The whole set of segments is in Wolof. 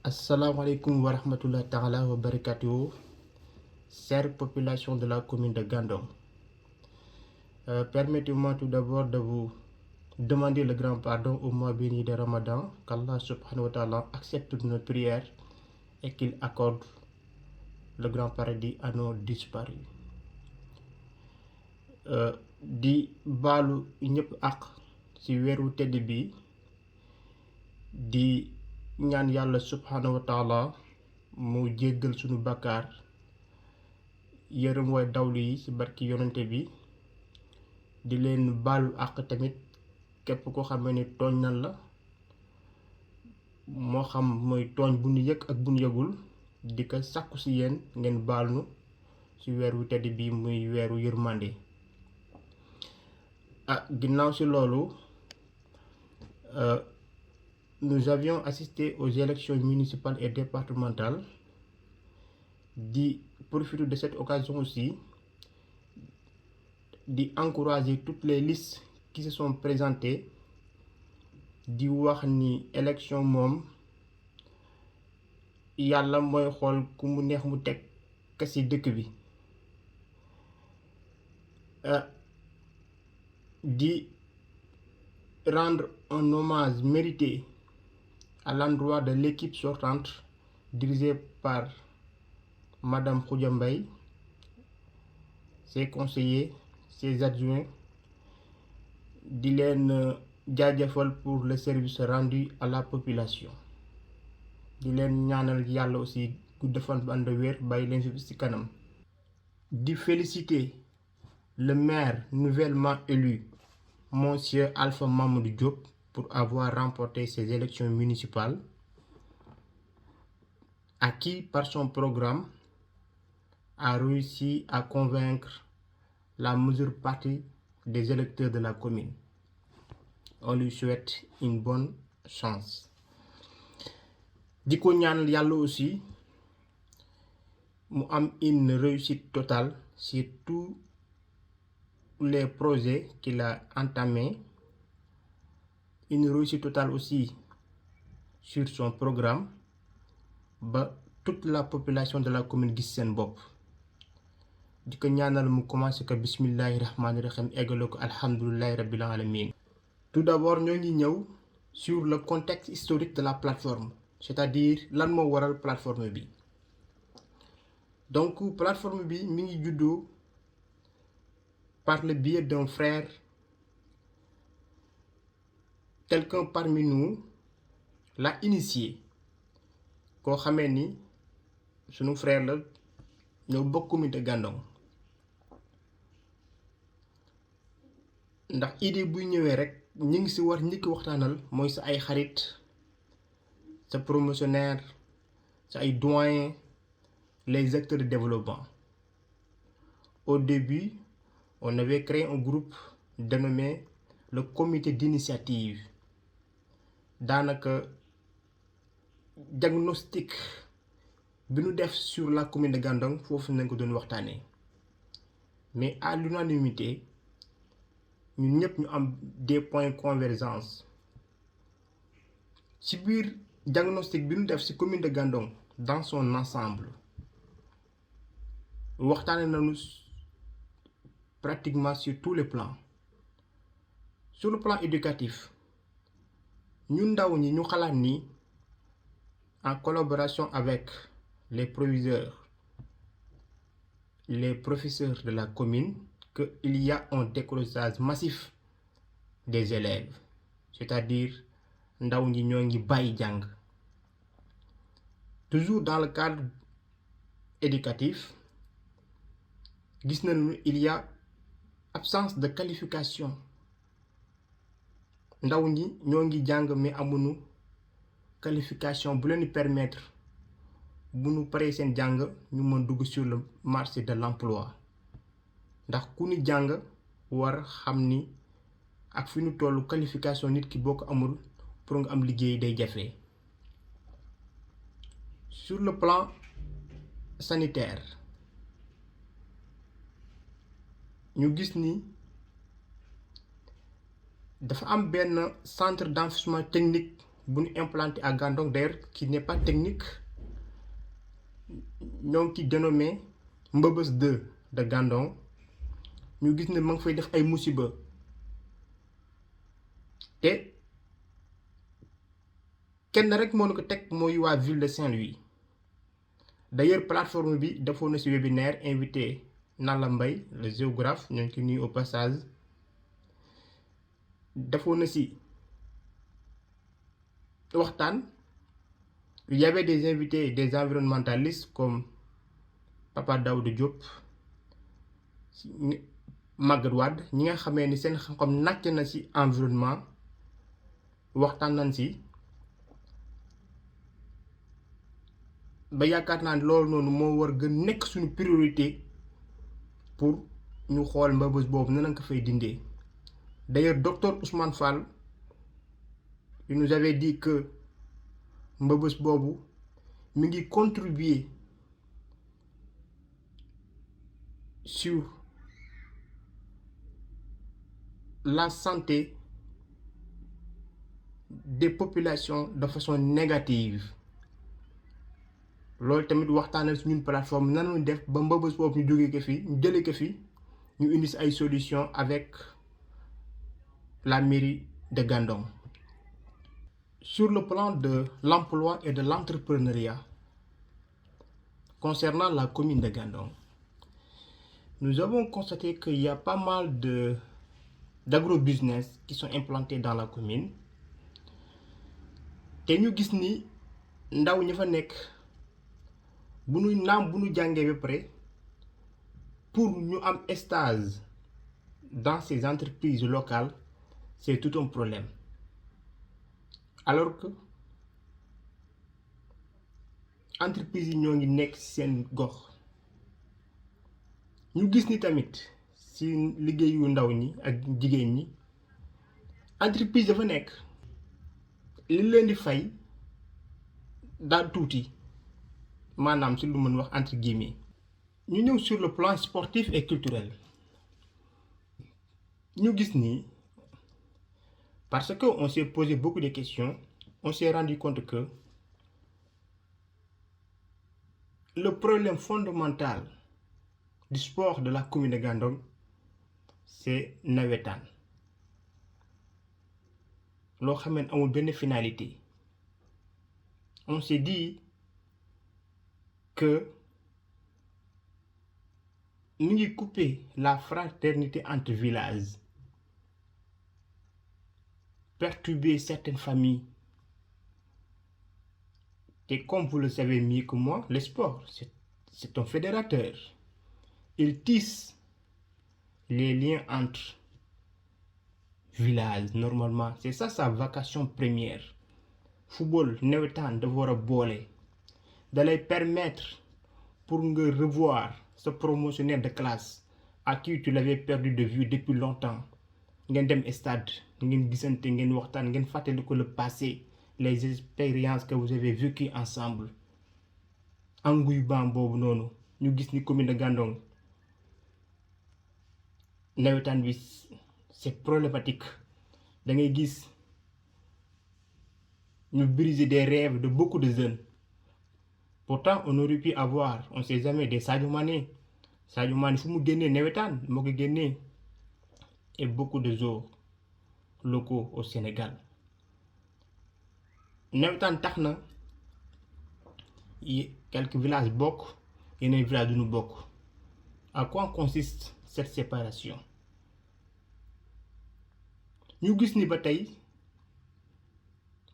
Assalamualaikum warahmatullahi ta'ala wa barakatuh, chère population de la commune de Gandon. Permettez-moi tout d'abord de vous demander le grand pardon au mois béni de Ramadan, qu'Allah subhanahu wa ta'ala accepte nos prières et qu'il accorde le grand paradis à nos disparus. Di baalu ñëpp ak ci weeru tedd bi di ñaan yàlla subhanahu wa ta'ala mu jéggal sunu bakkaar yërëm way dawlu yi ci barki yonante bi di leen baalu ak tamit képp ko xamee ni tooñ nan la moo xam mooy tooñ bu ñu yëg ak bu ñu yëgul di ko sàkku ci yéen ngeen baal nu ci weeru tedd bi muy weeru yërmande. Ginnaaw ci loolu nous avions assisté aux élections municipales et départementales. Di profiter de cette occasion aussi di encourager toutes les listes qui se sont présentées di wax ni élection moom yàlla mooy xool ku mu neex mu teg ka ci dëkk bi. Di rendre un hommage mérité à l'endroit de l'équipe sortante dirigée par Madame Khoudia Mbaye, ses conseillers, ses adjoints, di leen jaajëfal pour le service rendu à la population. Di leen ñaanal yàlla aussi gudd fan bu ànd wér bàyyi leen fi ci kanam. Di féliciter le maire nouvellement élu, Monsieur Alpha Mamadou Diop, pour avoir remporté ces élections municipales, à qui, par son programme, a réussi à convaincre la majeure partie des électeurs de la commune. On lui souhaite une bonne chance. Di ko ñaanal yàlla aussi mu am une réussite totale sur tous les projets qu'il a entamés, une réussite totale aussi sur son programme, ba toute la population de la commune gis seen bopp. Di ko ñaanal mu commencé ko bismillahi rahmani rahim eggale ko alhamdulillahi rabbil alamin. Tout d'abord ñoo ngi ñëw sur le contexte historique de la plateforme, c'est-à-dire lan moo waral plateforme bi. Donc plateforme bi mi ngi juddoo par le biais d'un frère, quelqu'un parmi nous l'a initié, koo xamee ni sunu frère la ñoo bokk commune de Gandon. Ndax idée buy ñëwee rek ñi ngi ci war njëkk waxtaanal mooy sa ay xarit, sa promotionnaire, sa ay doyen, les acteurs de développement. Au début, on avait créé un groupe dénommé le comité d'initiative. Daanaka diagnostic bi ñu def sur la commune de Gandon foofu nañ ko doon waxtaanee, mais à l'unanimité ñun ñëpp ñu am des points convergence ci biir diagnostic bi ñu def ci commune de Gandon dans son ensemble. Waxtaane nañu pratiquement sur tous les plans. Sur le plan éducatif, ñun ndaw ñi ñu xalaat ni en collaboration avec les proviseurs, les professeurs de la commune, qu'il y a un décrochage massif des élèves, c'est-à-dire ndaw ñi ñoo ngi bàyyi jàng. Toujours dans le cadre éducatif, gis nañu il y a absence de qualification. Ndaw ñi ñoo ngi jàng mais amuñu qualification bu leen di permettre bu ñu paree seen jàng ñu mën dugg sur le marché de l'emploi. Ndax ku ni jàng war xam ni ak fi ñu tollu qualification nit ki boo ko amul pour nga am liggéey day jafe. Sur le plan sanitaire, ñu gis ni dafa am benn centre d'enseignement technique bu ñu implanté à Gandon d'ailleurs qui n'est pas technique ñoo ngi ci dénommé Mbëbës 2 de Gandon ñu gis ne ma ngi fay def ay musiba te kenn rek moo ko teg mooy waa ville de Saint-Louis. D'ailleurs plateforme bi defoon na ci webinaire invité Nalla Mbaye le géographe ñoo ngi ci nuyu au passage defoon na ci waxtaan. Il y avait des invités, des environnementalistes comme Papa Daouda Diop, Maguette Wade ñi nga xamee ni seen xam-xam nàcc na ci environnement waxtaan nañ ci ba yaakaar naa loolu noonu moo war gën nekk suñu priorité pour ñu xool mbëbës boobu nan nga ko fay dindee. D'ailleurs docteur Ousmane Fall il nous avait dit que mbëbës boobu mi ngi contribuer sur la santé des populations de façon négative. Loolu tamit waxtaanal ci ñun plateforme nan ñu def ba mbëbës boobu ñu jógee ko fi ñu jëlee ko fi ñu indi ay solutions avec la mairie de Gandon. Sur le plan de l'emploi et de l'entrepreneuriat, concernant la commune de Gandon, nous avons constaté qu'il y a pas mal d'agrobusiness qui sont implantés dans la commune. te ñu gis ni ndaw ñi fa nekk bu ñu jàngee ba pare pour ñu am stage dans ces entreprises locales c'est tout un problème. Alors que entreprise yi ñoo ngi nekk ci seen gox ñu gis ni tamit ci liggéeyu ndaw ñi ak jigéen ñi entreprise dafa nekk li leen di fay daal tuuti maanaam ci lu mën wax entre guillemets. ñu ñëw sur le plan sportif et culturel ñu gis ni parce que on s'est posé beaucoup de questions, on s'est rendu compte que le problème fondamental du sport de la commune de Gandon, c'est nawetaan. loo xam ne amul benn finalité. On s'est dit que ñu ngi couper la fraternité entre villages, perturber certaines familles. Et comme vous le savez mieux que moi, le sport, c'est un fédérateur. Il tisse les liens entre villages, normalement. C'est ça sa vocation première. Football, nawetaan dafa war a boole. Da lay permettre pour nga revoir ce promotionnaire de classe à qui tu l'avais perdu de vue depuis longtemps. ngeen dem stade ngeen gisante ngeen waxtaan ngeen fàttali ko le passé, les expériences que vous avez vécues ensemble. Anguy Bam boobu noonu ñu gis ni commune de Gandon nawetaan bi c'est problématique. Da ngay gis ñu briser des rêves de beaucoup de jeunes. Pourtant on aurait pu avoir, on sait jamais, des Sadio Mané fu mu génnee nawetaan moo ko génnee. Et beaucoup de zoos locaux au Sénégal. nawetaan tax na quelques villages bokk yeneen villages duñu bokk. À quoi consiste cette séparation? ñu gis ni ba tey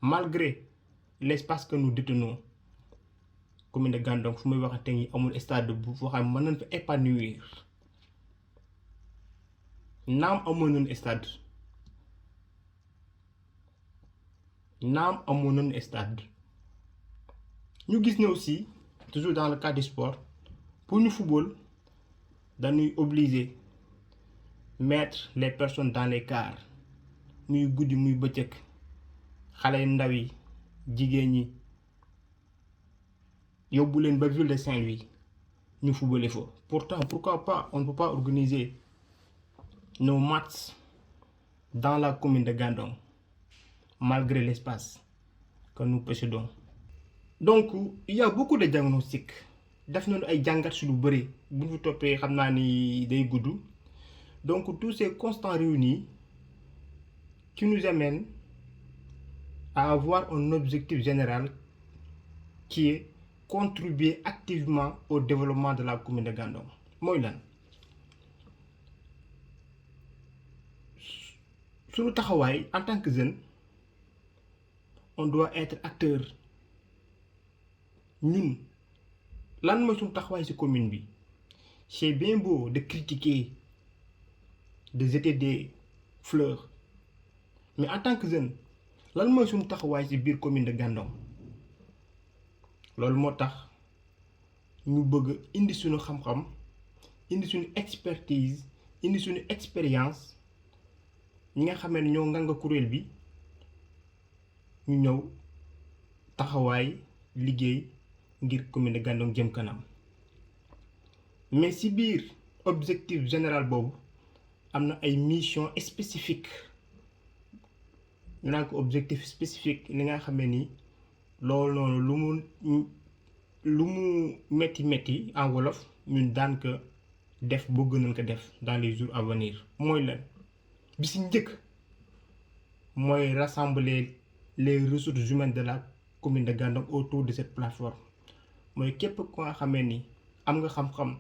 malgré l'espace que nous détenons commune de Gandon fu muy waxante ni amul stade bu foo xam mën nañ fa épanouir. naam amoon nañu stade ñu gis ne aussi toujours dans le cadre du sport pour ñu football dañuy obliger mettre les personnes dans les cars muy guddi muy bëccëg xale yu ndaw yi jigéen ñi yóbbu leen ba ville de Saint-Louis ñu footballé fa. Pourtant pourquoi pas on ne peut pas organiser nos matchs dans la commune de Gandon malgré l'espace. que nous possédons. Donc il y a beaucoup de diagnostics def nañu ay jàngat su lu bëri bu ñu toppee xam naa ni day gudd. Donc tous ces constants réunis qui nous amènent à avoir un objectif général qui est contribuer activement au développement de la commune de Gandon. mooy lan suñu taxawaay en tant que jeune on doit être acteur. ñun lan mooy suñu taxawaay ci commune bi? C'est bien beau de critiquer, de jeter des fleurs, mais en tant que jeune lan mooy suñu taxawaay ci biir commune de Gandon? loolu moo tax ñu bëgg indi suñu xam-xam, indi suñu expertise, indi suñu expérience, ñi nga xamee ne ñoo nganga kuréel bi ñu ñëw taxawaay liggéey ngir commune de Gandon jëm kanam. Mais ci biir objectif général boobu am na ay mission spécifique ñu naan ko objectif spécifique li nga xamee ni loolu noonu lu mu metti en wolof ñun daan ko def bëgg nañ ko def dans les jours à venir. mooy lan bi ci njëkk mooy rassembler les ressources humaines de la commune de Gandon autour de cette plateforme. mooy képp ko nga xamee ni am nga xam-xam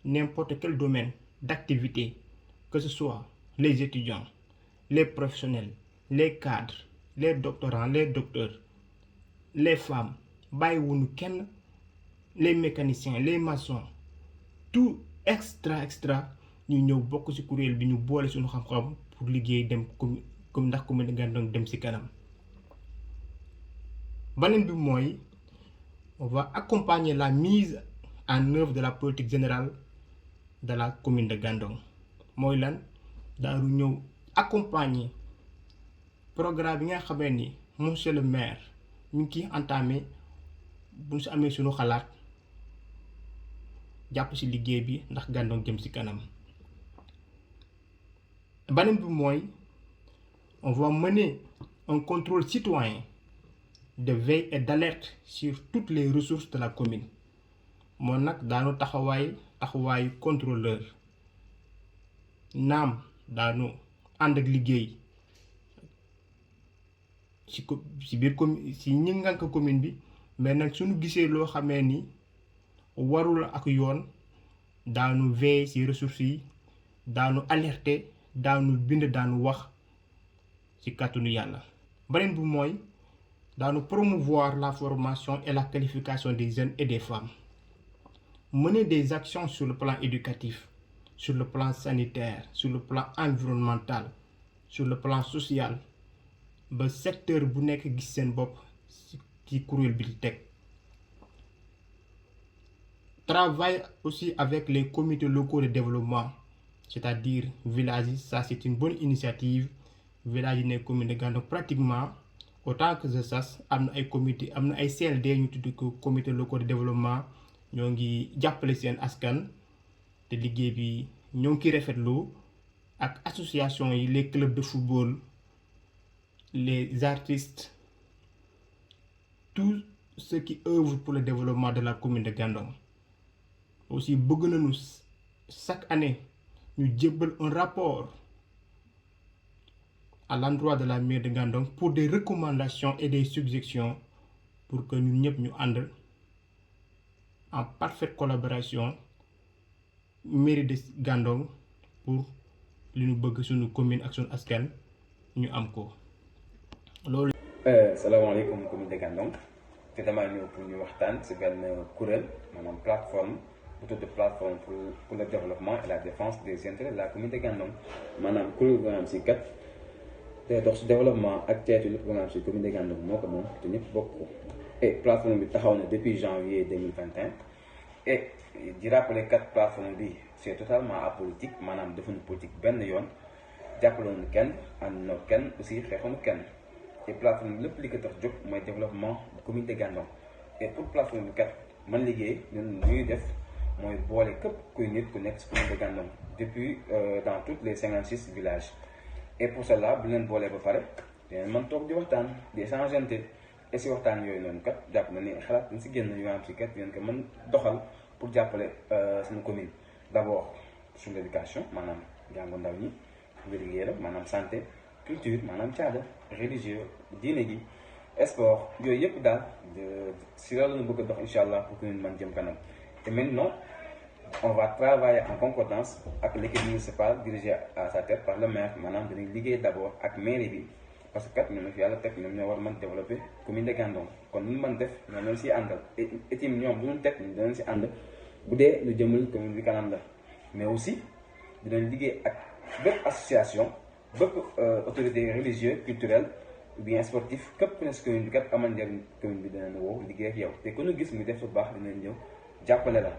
n'importe quel domaine d'activité, que ce soit les étudiants, les professionnels, les cadres, les doctorants, les docteurs, les femmes, bàyyiwuñu kenn, les mécaniciens, les maçons, tout extra ñu ñëw bokk ci kuréel bi ñu boole suñu xam-xam pour liggéey dem comme ndax commune de Gandon dem ci kanam. beneen bi mooy on va accompagner la mise en œuvre de la politique générale de la commune de Gandon. mooy lan daanu ñëw accompagner programme bi nga xamee ni monsieur le maire mi ngi ciy entamé bu ñu si amee suñu xalaat jàpp ci liggéey bi ndax Gandon jëm ci kanam. beneen bi mooy on va mener un contrôle citoyen de veille et d'alerte sur toutes les ressources de la commune. moo nag daanu taxawaayu contrôleur. naam daanu ànd ak liggéey ci biir commune ci ñi ngànk commune bi, mais nag suñu gisee loo xamee ni warul ak yoon daanu veiller ci ressources yi, daanu alerter, daanu bind, daanu wax ci kàttanu yàlla. beneen bi mooy daanu promouvoir la formation et la qualification des jeunes et des femmes, mener des actions sur le plan éducatif, sur le plan sanitaire, sur le plan environnemental, sur le plan social, ba secteur bu nekk gis seen bopp ci kuréel bi di teg. Travaille aussi avec les comités locaux de développement, c'est-à-dire villages yi. Ça c'est une bonne initiative. village yi nekk commune de Gandon pratiquement autant que je sache am na ay comité, am na ay CLD ñu tudd ko comité locaux de développement, ñoo ngi jàppale seen askan te liggéey bi ñoo ngi koy rafetlu ak association yi, les clubs de football, les artistes, tous ceux qui œuvrent pour le développement de la commune de Gandon. Aussi bëgg nañu chaque année ñu jébbal un rapport à l'endroit de la mairie de Gandon pour des recommandations et des suggestions pour que ñun ñëpp ñu ànd en parfaite collaboration mairie de Gandon pour li ñu bëgg suñu commune ak suñu askan ñu am ko loolu. salaamaaleykum commune de Gandon te damaa ñëw pour ñu waxtaan ci benn kuréel maanaam plateforme bu tudd plateforme pour le développement et la défense des intérêts de la commune de Gandon. maanaam kuréel bu nga xam ci kat te dox ci développement ak teetu lépp bu nga xam ci commune de Gandon moo ko moom te ñëpp bokk ko. et plateforme bi taxaw na depuis janvier 2021 et di rappeler kat plateforme bi c'est totalement apolitique, maanaam defuñu politique benn yoon, jàppaloonu kenn, àndoon kenn, aussi xeexoonu kenn. et plateforme bi lépp li ko tax jóg mooy développement bu commune de Gandon. et pour plateforme bi kat man liggéey ñun ñuy def mooy boole képp kuy nit ku nekk ci commune de Gandon depuis dans toutes les 56 villages. et pour cela bu leen boolee ba pare dinañ mën toog di waxtaan di échanger et si waxtaan yooyu noonu kat jàpp na ni xalaat dañ si génn yoo xam si kat yéen ko mën doxal pour jàppale suñu commune d'abord sur l'éducation maanaam jàngu ndaw ñi wér-gu-yaram maanaam santé culture maanaam caada religieux diine gi sport yooyu yëpp daal si loolu la ñu bëgg a dox incha allah pour que ñu mën jëm kanam te maintenant on va travailler en concordance avec l'équipe municipale dirigée à sa tête par le maire maanaam dañuy liggéey d'abord ak mairie bi parce que kat ñoom fi yàlla teg ñoom ñoo war a mën développer commune de Gandon kon lu ñu mën def ñoom ñoo siy àndal et tim ñoom lu ñu teg ñu danañ si ànd bu dee lu jëmul commune bi kanam la mais aussi dinañ liggéey ak bépp association bépp autorité religieuse culturelle ou bien sportif képp ku ne si commune bi kat amal njëriñ commune bi dinañ woo liggéey ak yow te ku ñu gis muy def lu baax dinañ ñëw jàppale la.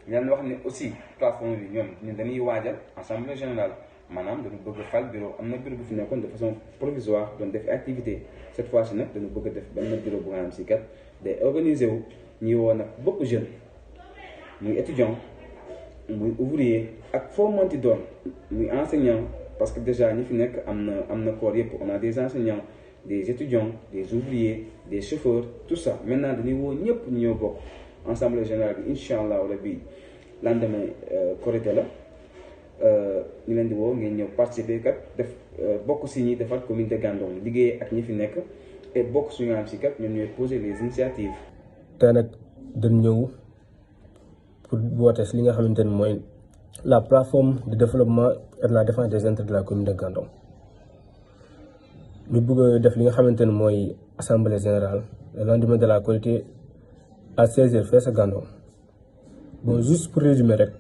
ñaan wax ne aussi plateforme bi ñun dañuy waajal assemblée générale maanaam dañu bëgg a fal bureau am na bureau bu fi nekkoon de façon provisoire doon def activité cette fois ci nag dañu bëgg a def benn bureau bu nga xam si kat day organisé wu ñuy woo nag beaucoup jeune muy étudiant muy ouvrier ak foo mënti doon muy enseignant parce que déjà ñi fi nekk am na corps yëpp on a des enseignants des étudiants des ouvriers des chauffeurs tout ça maintenant dañuy woo ñëpp ñu ñëw bokk assemblée générale bi incha allah rabbi lendemain Korité la ñu leen di woo ngeen ñëw participer kat def bokk si ñi defar commune de Gandon liggéey ak ñi fi nekk et bokk suñu am si kat ñoom ñooy poser les initiatives. tey nag dañ ñëw pour woote si li nga xamante ne mooy la plateforme de développement et de la défense des intérêts de la commune de Gandon ñu bëgg a def li nga xamante ne mooy assemblée générale le lendemain de la Korité à 16h fee sa Gandon. Bon, juste pour résumer rek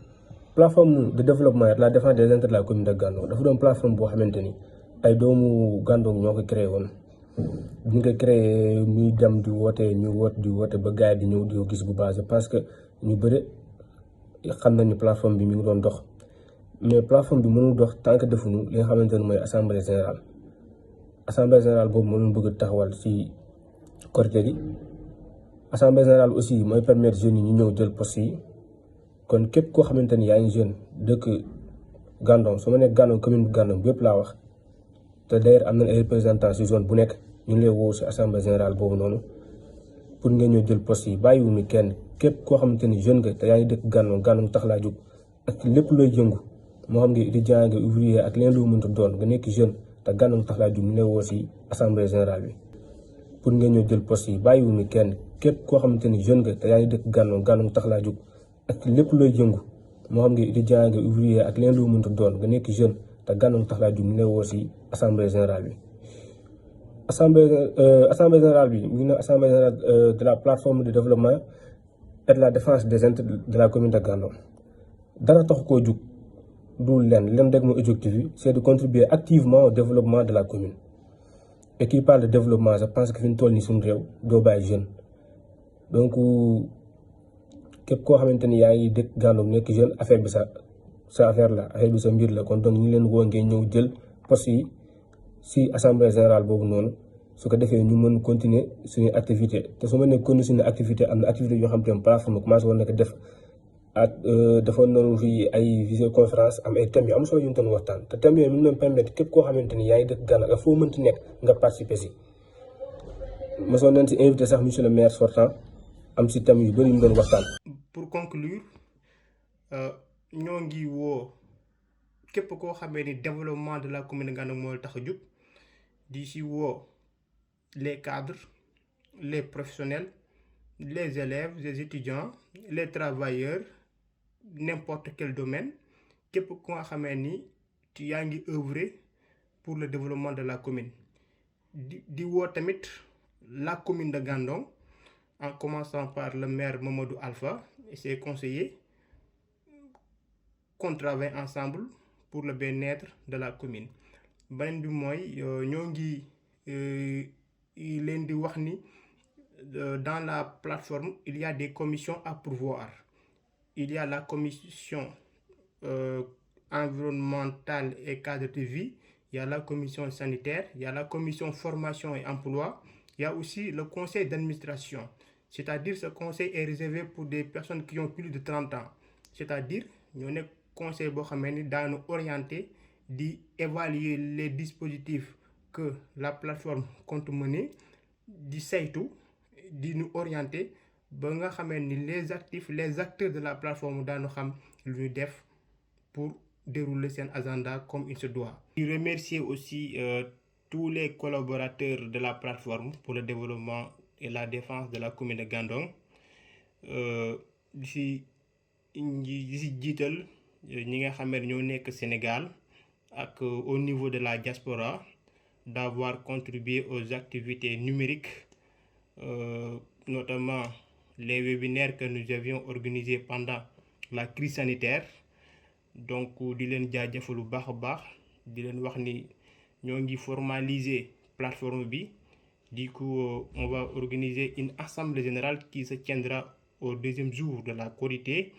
plateforme de développement et de la défense des intérêts de la commune de Gandon dafa doon plateforme boo xamante ni ay doomu Gandon ñoo ko créé woon bi ñu ko créé ñuy dem di woote di woote ba gars yi di ñëw di ko gis bu baax je pense que ñu bëri xam nañu plateforme bi mi ngi doon dox mais plateforme bi mënul dox tant que defuñu li nga xamante ne mooy assemblée générale boobu mënul bëgg taxawal ci Korité gi assemblée générale aussi mooy permettre jeunes yi ñu ñëw jël poste yi kon képp koo xamante ni yaa ngi jeune dëkk Gandon su ma nekk Gandon commune bu Gandon bépp laa wax te d'ailleurs am nañ ay représentants ci zone bu nekk ñu ngi lay woo ci assemblée générale boobu noonu pour nga ñëw jël poste yi bàyyiwuñu kenn képp koo xamante ni jeune nga te yaa ngi dëkk Gandon tax laa jóg ak lépp looy yëngu moo xam nga étudiant nga ouvrier ak leen lu mënta doon nga nekk jeune te Gandon tax laa jóg ñu lay woo ci assemblée générale bi pour nga ñëw jël poste yi bàyyiwuñu kenn képp koo xamante ni jeune nga te yaa ngi dëkk Gandon tax laa jóg ak lépp looy yëngu moo xam nga étudiant nga ouvrier ak leen lu mënta doon nga nekk jeune te Gandon tax laa jóg ñu lay woo ci assemblée générale bi. assemblée générale bi ñu ne assemblée générale de la plateforme de développement et de la défense des intérêts de la commune de Gandon dara tax koo jug du leen rek mooy objectif yi c'est de contribuer activement au développement de la commune. Et qui parle de développement je pense que fi ñu toll nii suñu réew doo bàyyi jeune donc képp koo xamante ni yaa ngi dëkk Gandon nekk jeune affaire bi sa affaire la affaire bi sa mbir la kon donc ñu leen woo ngeen ñëw jël poste yi si assemblée générale boobu noonu su ko defee ñu mën continuer suñu activité te su ma nee continuer suñu activité am na activité yoo xam te ne plateforme commencé woon na ko def ak defoon nañu fi ay visioconférence am ay thèmes yu am solo yu ñu doon waxtaan te thèmes yooyu ñu doon permettre képp koo xamante ni yaa ngi dëkk Gandon ak foo mënti nekk nga participer si mosoon nañ si invité sax monsieur le maire sortant am si thèmes yu bëri yu ñu doon waxtaan. Pour conclure ñoo ngi woo képp koo xamee ni développement de la commune de Gandon moo tax a jóg di si woo les cadres les professionnels les élèves les étudiants les travailleurs n'importe quel domaine képp ku nga xamee ni yaa ngi œuvrer pour le développement de la commune di woo tamit la commune de Gandon en commençant par le maire Mamadou Alpha et ses conseillers qu'on travaille ensemble pour le bien-être de la commune. beneen bi mooy ñoo ngi leen di wax ni dans la plateforme il y a des commissions à pourvoir. Il y a la commission environnementale et cadre de vie, il y a la commission sanitaire, il y a la commission formation et emploi, il y a aussi le conseil d'administration. C'est-à-dire ce conseil est réservé pour des personnes qui ont plus de 30 ans. C'est-à-dire ñoo nekk conseil boo xamee ni daanu orienté di évaluer les dispositifs que la plateforme compte mener, di saytu di ñu orienter ba nga xamee ni les acteurs de la plateforme daanu xam lu ñu def pour dérouler seen agenda comme il se doit. Je remercie aussi tous les collaborateurs de la plateforme pour le développement et la défense de la commune de Gandon. di si jiital ñi nga xam ne ñoo nekk Sénégal ak au niveau de la diaspora d'avoir contribué aux activités numériques, notamment les webinaires que nous avions organisés pendant la crise sanitaire. Donc di leen jaajëfal bu baax a baax di leen wax ni ñoo ngi formaliser plateforme bi. Du coup, on va organiser une assemblée générale qui se tiendra au deuxième jour de la Korité.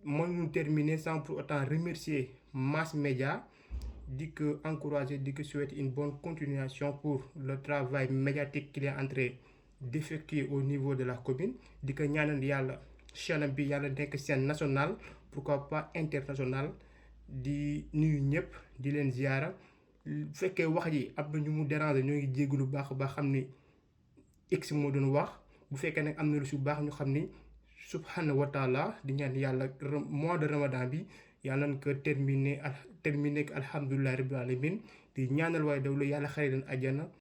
Moi, nous terminer sans pour autant remercier Mass Media, di ko encourager, di ko souhaiter une bonne continuation pour le travail médiatique qu'il est en train d'effectuer au niveau de la commune. Di ko ñaanal yàlla chaîne bi yàlla nekk chaîne nationale, pourquoi pas internationale. Di nuyu ñëpp di leen ziara. Bu fekkee wax ji am na ñu mu déranger ñoo ngi jéggu lu baax a baax xam ni x moo doon wax. Bu fekkee nag am na lu si baax ñu xam ni subhanahu wa taala di ñaan yàlla mois de ramadan bi yàlla nañ ko terminer ak alhamdulillahi rabbil alamin di ñaanal waaye dawlu yàlla xare leen àjjana.